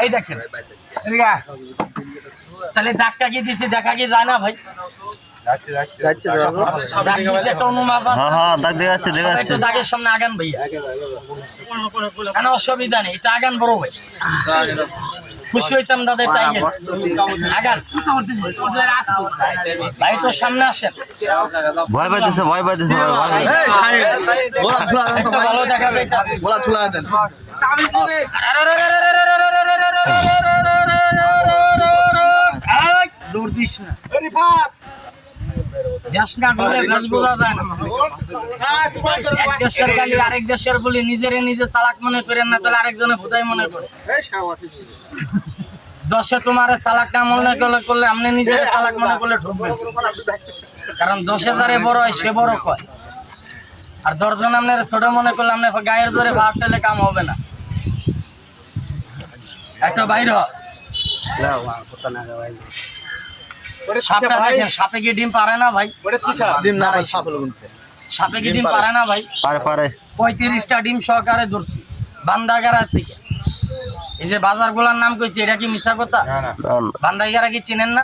এই দেখেন তাহলে দাগটা কি দিছি দেখা কি যায় না ভাই? দাগের সামনে আগান ভাইয়া, কেন অসুবিধা নেই, এটা আগান বড় ভাই, খুশি হইতাম দাদা। আগান ভাই, তো সামনে আসেন। ভয় পাইতেছে ভালো দেখা যাইতেছে। দৌড় দিস না, এক দেশের গালি আরেক দেশের বলি, নিজেরে নিজে চালাক মনে করেন না, তাহলে আরেকজনে ভুদাই মনে করে। দশে তোমার চালাক না মনে করলে আপনি নিজের চালাক মনে করলে ঠকবেন, কারণ 10,000 বড় হয় সে বড় কয়, আর 10 জন আপনার ছোট মনে করলে আপনি গায়ের ধরে ভাব টেলে কাম হবে না। একটা বাইর সাপে কি ডিম পারে না ভাই? সাপে কি ডিম পারে না ভাই? পারে 35টা ডিম সহকারে ধরছি বান্দাগারা থেকে। এই যে বাজার গুলার নাম কইছি, এটা কি মিছা কথা? বান্দাইগারা কি চিনেন না?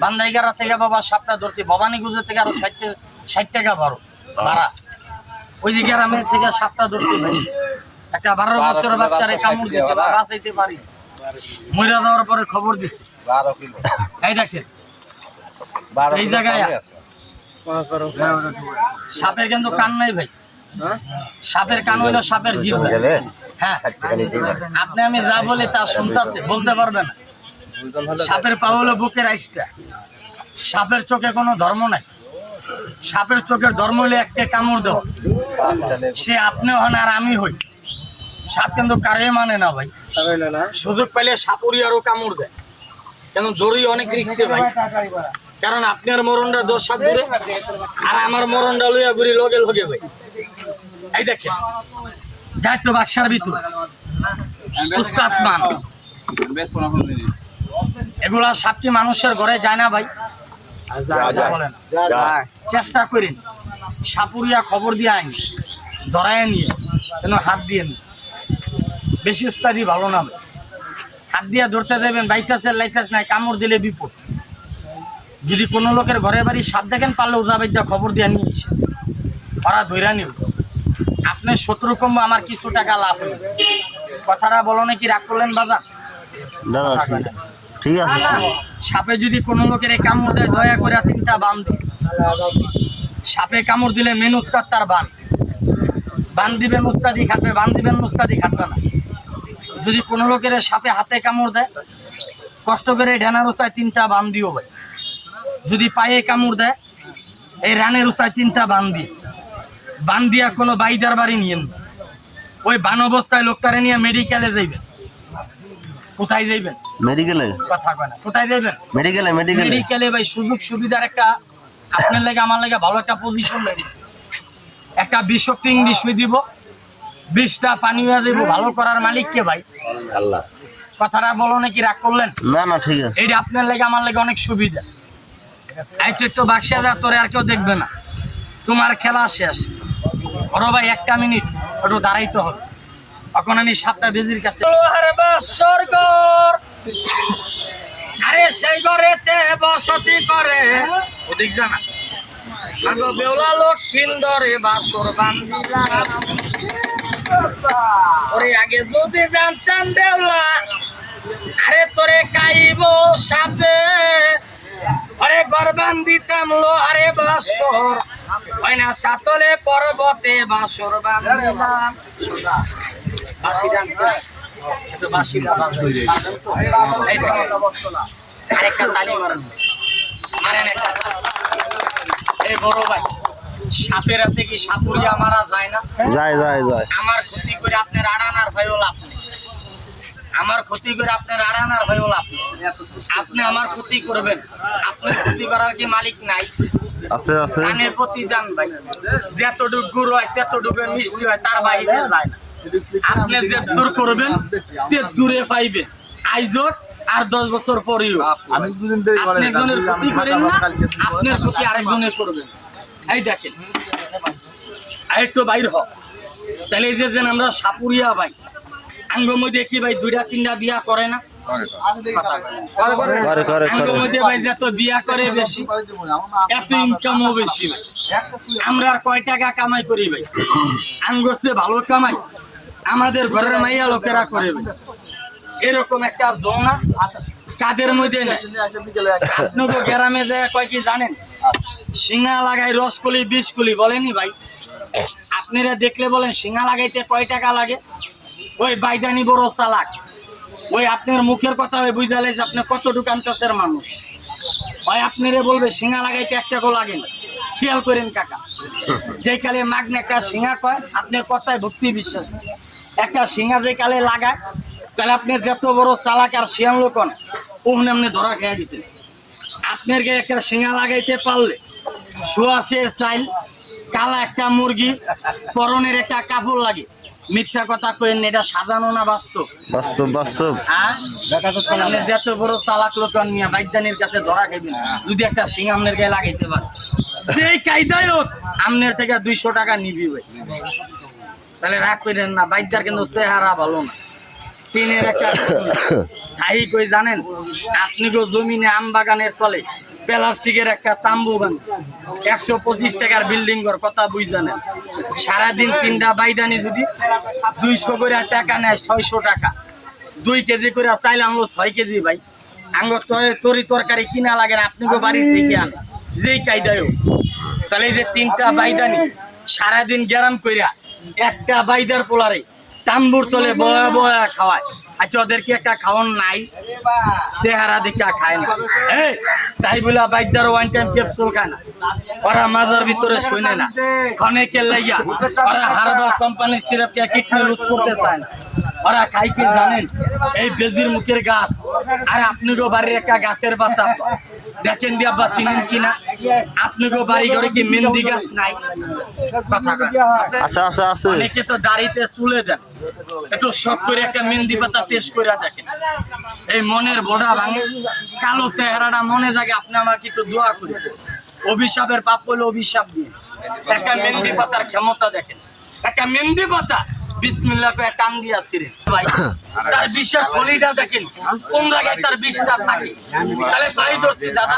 বান্দাইগারা থেকে বাবা সাপটা ধরছি, ভবানীগঞ্জ থেকে আরো 60 টাকা ভাড়া। ওই যে গ্রামের থেকে সাপটা ধরছি ভাই, একটা 12 বছরের বাচ্চারে কামড় দিয়েছে, বাঁচাইতে পারি, মরে যাওয়ার পরে খবর দিছে। এই দেখেন এই জায়গায় সাপের কিন্তু কান নাই ভাই, সাপের কান হইলো সাপের জিভ। হ্যাঁ, আপনি আমি যা বলি তা শুনতেছে, বলতে পারবে না। সাপের পা হলো বুকের আইসটা, সাপের চোখে কোনো ধর্ম নাই, সাপের চোখের ধর্ম হলে একটা কামড় দেওয়া, সে আপনি হন আর আমি হই। সাপ কিন্তু কারে মানে না ভাই, সুযোগ পাইলে সাপুরি আরো কামড় দেয়, কেন দড়ি অনেক রিক্সে ভাই, কারণ আপনার মরণটা 10 হাত দূরে আর আমার মরণটা লইয়া ঘুরি লগে লগে ভাই। এই দেখেন যাইতো বাক্সার ভিতর উস্তাদ মান, এগুলা সাপ কি মানুষের ঘরে যায় না ভাই? চেষ্টা করেন সাপুরিয়া খবর দিয়ে আইন ধরায় নিয়ে, কেন হাত দিয়ে নি, বেশি উস্তাদি ভালো না ভাই। হাত দিয়ে ধরতে দেবেন, বাইসাসের লাইসেন্স নাই, কামড় দিলে বিপদ। যদি কোনো লোকের ঘরে বাড়ি সাপ দেখেন, পারলে উজাবাইদা খবর দিয়ে নিয়ে এসে ওরা ধৈরা নিব। আপনি 70 কম আমার কিছু টাকা লাভ হইল, কথাটা বলো নাকি রাগ করলেন বাজার? ঠিক আছে। সাপে যদি কোনো লোকের এই কামড় দেয়, দয়া করে 3টা বান দিন। সাপে কামড় দিলে মেন উস্তাদ তার বান দিবেন, উস্তাদি খাটবে, বান দিবেন, উস্তাদি খাটবে না। যদি কোনো লোকের সাপে হাতে কামড় দেয়, কষ্ট করে ঢানার উচায় 3টা বান দিও ভাই। যদি পায়ে কামড় দেয়, এই রানের উচায় 3টা বান দিয়া কোনো বাইদার বাড়ি নিয়েন, ওই বান অবস্থায় লোকটারে নিয়ে মেডিকেলে যাইবেন। কোথায় যাইবেন? মেডিকেলে। কথা কয় না, কোথায় যাইবেন? মেডিকেলে ভাই। সুযোগ সুবিধার একটা আপনার লাগে আমার লাগে ভালো একটা পজিশন লেগেছে। একটা বিষাক্ত ইংলিশ দিব, 20টা পানি হয়ে দেবো, ভালো করার মালিক কে ভাই? আল্লাহ। কথাটা বলো নাকি রাগ করলেন? না ঠিক আছে। এইটা আপনার লাগে আমার লাগে অনেক সুবিধা। এই তো একটু বাক্সা যা, তোরে আর কেউ দেখবে না, তোমার খেলা শেষ। বড় ভাই 1টা মিনিট একটু দাঁড়াইতে হবে, এখন আমি 7টা বেজির কাছে। আরে সেই ঘরেতে বসতি করে ওদিক জানা আগো বেউলা লক্ষিন্দরে বাসর বান্দিলাম। ওরে আগে যদি জানতাম বেউলা, আরে তোরে কাইব সাপে, আরে গরবান দিতাম লো, আরে বাসর হয় না সাতলে পর্বতে বাসর বান্দিলাম। বাসি ডাকছে, একটু বাসি এই দেখেন আরেকটা তালি মারেন, এই বড় ভাই। সাপের হাতে কি সাপুরিয়া মারা যায় না? যায়। আমার ক্ষতি করে আপনার আড়ানার ভাই হল আপনি, আমার ক্ষতি করে আপনার আড়ানার ভাই হল আপনি আমার ক্ষতি করবেন। আপনার ক্ষতি করার কি মালিক নাই? আছে। কানের প্রতিদান ভাই, যতটুকু গুড় হয় ততটুকু মিষ্টি হয়, তার বাইরে যায় না। আপনি যে দূর করবেন তে দূরে পাইবেন। আইজোর আর 10 বছর পরেও আপনি একজনের ক্ষতি করেন না, আপনার ক্ষতি আরেকজনের করবেন। এই দেখেন একটু বাইর হ, তাহলে এই যে আমরা সাপুরিয়া ভাই, আঙ্গ মধ্যে কি ভাই 2-3টা বিয়া করে না? করে আঙ্গ মধ্যে ভাই যত বিয়া করে বেশি এত ইনকামও বেশি ভাই। আমরা আর কয় টাকা কামাই করি ভাই? আঙ্গ সে ভালো কামাই আমাদের ঘরের মাইয়া লোকেরা করে ভাই। এরকম একটা জোনা কাদের মধ্যে নেই। আপনাকে গ্রামে যায় কয় কি জানেন? শিঙা লাগাই রসকলি 20 কলি বলেনি ভাই? আপনারা দেখলে বলেন শিঙা লাগাইতে কয় টাকা লাগে? ওই বাইদানি বড় চালাক, ওই আপনার মুখের কথা ওই বুঝালে যে আপনি কত দোকানতের মানুষ, ওই আপনারে বলবে শিঙা লাগাইতে 1 টাকাও লাগে না। খেয়াল করেন কাকা, যে কালে মাগনে একটা শিঙা কয় আপনি কথায় ভক্তি বিশ্বাস, একটা শিঙা যে কালে লাগায় তাহলে আপনি যত বড় চালাক আর শিয়াল লোক ওখানে আপনি ধরা খেয়ে দিতেন। আপনার গায়ে একটা শিঙা লাগাইতে পারলে সোয়াশে চাইল, কালা একটা মুরগি, পরনের একটা কাপড় লাগে। মিথ্যা কথা কইেন, এটা সাজানো না বাস্তব? বাস্তব বাস্তব। আপনি যত বড় চালাক লোক নিয়ে বাইদানির কাছে ধরা খাইবেন যদি একটা শিঙা আপনার গায়ে লাগাইতে পারে, যে কায়দায় হোক আপনার থেকে 200 টাকা নিবি ভাই। তাহলে রাগ করেন না, বাইদার কিন্তু চেহারা ভালো না। টিনের একটা তাই কই জানেন, আপনি গো জমিনে আম বাগানের তলে প্লাস্টিকের একটা তাম্বু বান 125 টাকার বিল্ডিং ঘর কথা বুঝ জানেন। সারাদিন 3টা বাইদানি যদি 200 করে টাকা নেয় 600 টাকা, 2 কেজি করে চাইলে আনলো 6 কেজি ভাই। আঙ্গুর তরি তরকারি কিনা লাগে না, আপনি গো বাড়ির থেকে আন যেই কায়দায় হোক। তাহলে এই যে 3টা বাইদানি সারাদিন গ্যারাম কইরা একটা বাইদার পোলারে তাম্বুর তলে বয়া বয়া খাওয়ায়। আচ্ছা ওদের কি একটা খাওয়ান নাই? চেহারা দেখে খায় না। তাই বলে বাইদার 1 টাইম ক্যাপসুল খায় না, ওরা মাজার ভিতরে শুনে না। ক্ষণেকের লাইয়া ওরা হারবাল কোম্পানির সিরাপকে কিডনি লুজ করতে চায় না। ওরা খাই কি জানেন? এই বেজির মুখের গাছ। আর আপনারও বাড়ির একটা গাছের পাতা দেখেন দিয়া বা চিনেন কিনা? আপনারও বাড়ি ঘরে কি মেহেন্দি গাছ নাই? আচ্ছা আচ্ছা আছে। অনেকে তো দাড়িতে চুলে দেন, একটু শখ করে একটা মেহেন্দি পাতা টেস্ট করে দেখেন। এই মনের বোড়া ভাঙে, কালো চেহারাটা মনে জাগে। আপনি আমাকে একটু দোয়া করি, অভিশাপের পাপ করলে অভিশাপ দিয়ে একটা মেহেন্দি পাতার ক্ষমতা দেখেন। একটা মেহেন্দি পাতা বিসমিল্লাহ করে টান দিয়া ছিঁড়ে ভাই, তার বিষের থলিটা দেখেন কোন জায়গায় তার বিষটা থাকে। তাহলে পাই ধরছি দাদা,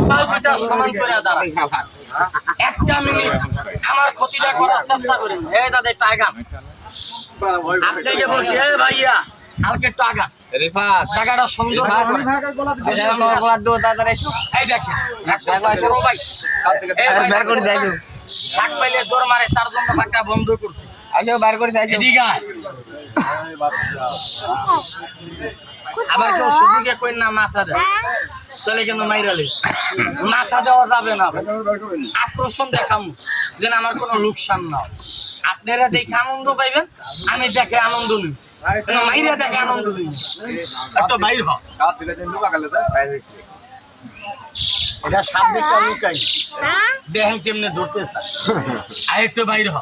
পাও দুটা সমান করে দাঁড়া। 1 মিনিট আমার ক্ষতিটা করার চেষ্টা করেন। এই দাদা একটু আগান, আপনাকে বলছি। এই ভাইয়া কালকে একটু আগান, জায়গাটা সুন্দর করে। এই দেখেন ভাই, বের করে দেয় শাক পাইলে দৌড় মারে, তার জন্য একটা বন্ধ করছি। এদিকে আয়। আবার কেউ সুযোগে কই না মাথা দেয়, তাহলে কিন্তু মাইরালে মাথা দেওয়া যাবে না। আকর্ষণ দেখাম যেন আমার কোনো লোকসান না। আপনারা দেখে আনন্দ পাইবেন, আমি দেখে আনন্দ নিই, মাইরা দেখে আনন্দ নিই। এত বাইর হ, এটা সাপ দেখতে লুকাই দেখেন কেমনে ধরতে চায়। আর একটু বাইর হ।